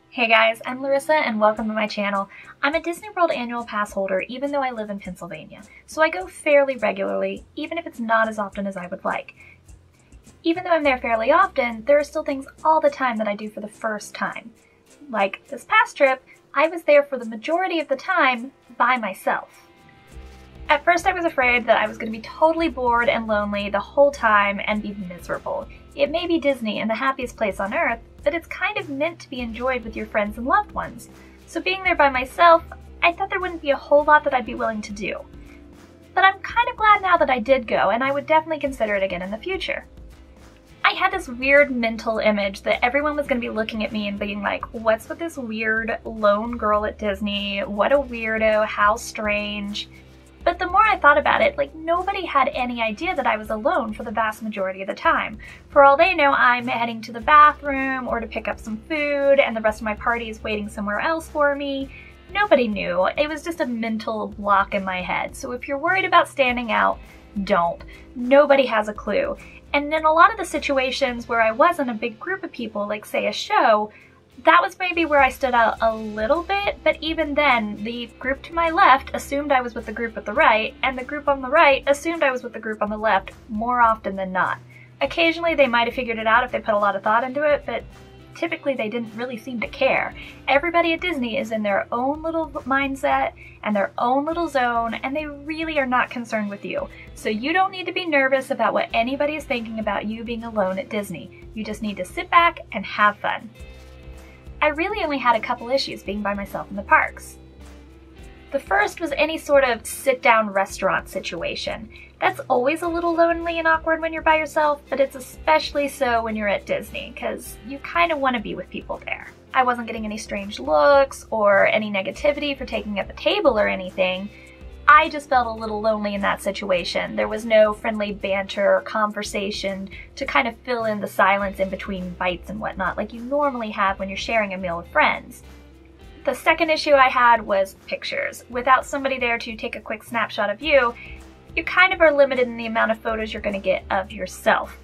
Hey guys, I'm Larissa and welcome to my channel. I'm a Disney World annual pass holder even though I live in Pennsylvania, so I go fairly regularly even if it's not as often as I would like. Even though I'm there fairly often, there are still things all the time that I do for the first time. Like this past trip, I was there for the majority of the time by myself. At first I was afraid that I was going to be totally bored and lonely the whole time and be miserable. It may be Disney and the happiest place on earth, but it's kind of meant to be enjoyed with your friends and loved ones. So being there by myself, I thought there wouldn't be a whole lot that I'd be willing to do. But I'm kind of glad now that I did go, and I would definitely consider it again in the future. I had this weird mental image that everyone was going to be looking at me and being like, what's with this weird lone girl at Disney? What a weirdo, how strange. But the more I thought about it, like nobody had any idea that I was alone for the vast majority of the time. For all they know, I'm heading to the bathroom or to pick up some food and the rest of my party is waiting somewhere else for me. Nobody knew. It was just a mental block in my head. So if you're worried about standing out, don't. Nobody has a clue. And in a lot of the situations where I was in a big group of people, like say a show, that was maybe where I stood out a little bit, but even then, the group to my left assumed I was with the group at the right, and the group on the right assumed I was with the group on the left more often than not. Occasionally they might have figured it out if they put a lot of thought into it, but typically they didn't really seem to care. Everybody at Disney is in their own little mindset and their own little zone, and they really are not concerned with you. So you don't need to be nervous about what anybody is thinking about you being alone at Disney. You just need to sit back and have fun. I really only had a couple issues being by myself in the parks. The first was any sort of sit-down restaurant situation. That's always a little lonely and awkward when you're by yourself, but it's especially so when you're at Disney, because you kind of want to be with people there. I wasn't getting any strange looks or any negativity for taking up a table or anything. I just felt a little lonely in that situation. There was no friendly banter or conversation to kind of fill in the silence in between bites and whatnot like you normally have when you're sharing a meal with friends. The second issue I had was pictures. Without somebody there to take a quick snapshot of you, you kind of are limited in the amount of photos you're going to get of yourself.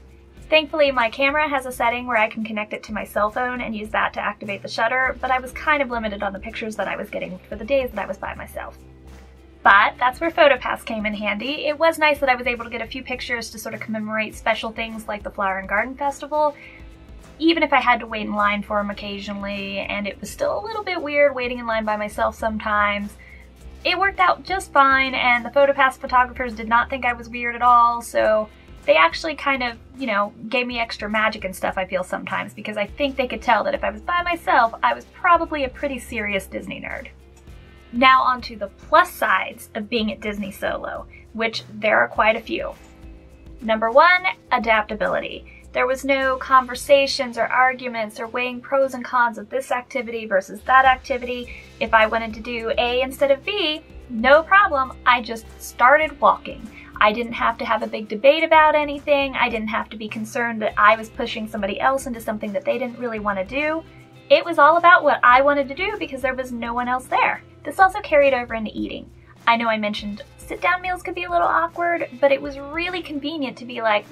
Thankfully, my camera has a setting where I can connect it to my cell phone and use that to activate the shutter, but I was kind of limited on the pictures that I was getting for the days that I was by myself. But that's where PhotoPass came in handy. It was nice that I was able to get a few pictures to sort of commemorate special things like the Flower and Garden Festival, even if I had to wait in line for them occasionally, and it was still a little bit weird waiting in line by myself sometimes. It worked out just fine, and the PhotoPass photographers did not think I was weird at all, so they actually kind of, you know, gave me extra magic and stuff, I feel sometimes, because I think they could tell that if I was by myself, I was probably a pretty serious Disney nerd. Now on to the plus sides of being at Disney solo, which there are quite a few. Number one, adaptability. There was no conversations or arguments or weighing pros and cons of this activity versus that activity. If I wanted to do A instead of B, no problem, I just started walking. I didn't have to have a big debate about anything. I didn't have to be concerned that I was pushing somebody else into something that they didn't really want to do. It was all about what I wanted to do because there was no one else there. This also carried over into eating. I know I mentioned sit-down meals could be a little awkward, but it was really convenient to be like,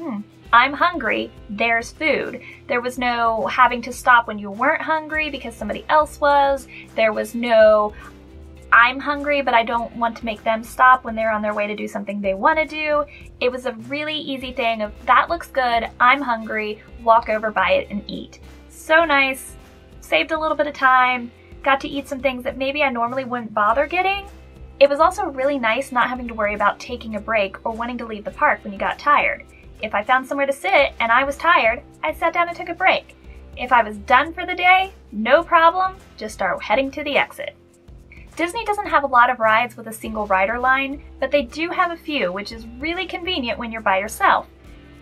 I'm hungry, there's food. There was no having to stop when you weren't hungry because somebody else was. There was no, I'm hungry, but I don't want to make them stop when they're on their way to do something they want to do. It was a really easy thing of, that looks good, I'm hungry, walk over, buy it, and eat. So nice, saved a little bit of time, got to eat some things that maybe I normally wouldn't bother getting. It was also really nice not having to worry about taking a break or wanting to leave the park when you got tired. If I found somewhere to sit and I was tired, I sat down and took a break. If I was done for the day, no problem, just start heading to the exit. Disney doesn't have a lot of rides with a single rider line, but they do have a few, which is really convenient when you're by yourself.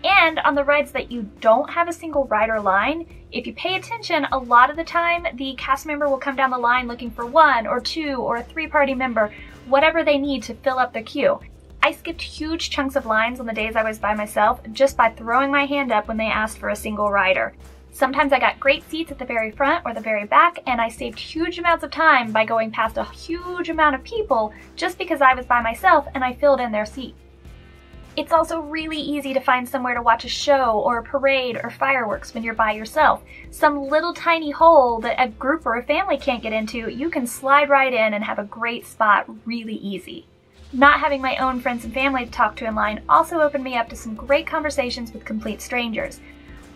And on the rides that you don't have a single rider line, if you pay attention, a lot of the time the cast member will come down the line looking for one or two or a three-party member, whatever they need to fill up the queue. I skipped huge chunks of lines on the days I was by myself just by throwing my hand up when they asked for a single rider. Sometimes I got great seats at the very front or the very back, and I saved huge amounts of time by going past a huge amount of people just because I was by myself and I filled in their seat. It's also really easy to find somewhere to watch a show or a parade or fireworks when you're by yourself. Some little tiny hole that a group or a family can't get into, you can slide right in and have a great spot really easy. Not having my own friends and family to talk to in line also opened me up to some great conversations with complete strangers.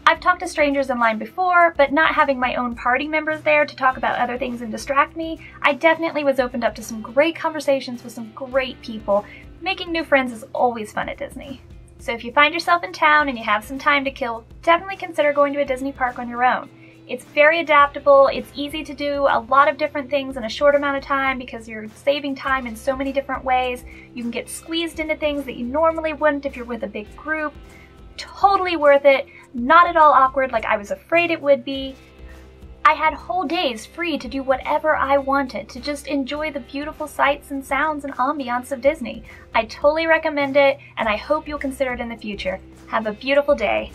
I've talked to strangers in line before, but not having my own party members there to talk about other things and distract me, I definitely was opened up to some great conversations with some great people. Making new friends is always fun at Disney. So if you find yourself in town and you have some time to kill, definitely consider going to a Disney park on your own. It's very adaptable, it's easy to do a lot of different things in a short amount of time because you're saving time in so many different ways. You can get squeezed into things that you normally wouldn't if you're with a big group. Totally worth it, not at all awkward like I was afraid it would be. I had whole days free to do whatever I wanted, to just enjoy the beautiful sights and sounds and ambiance of Disney. I totally recommend it, and I hope you'll consider it in the future. Have a beautiful day.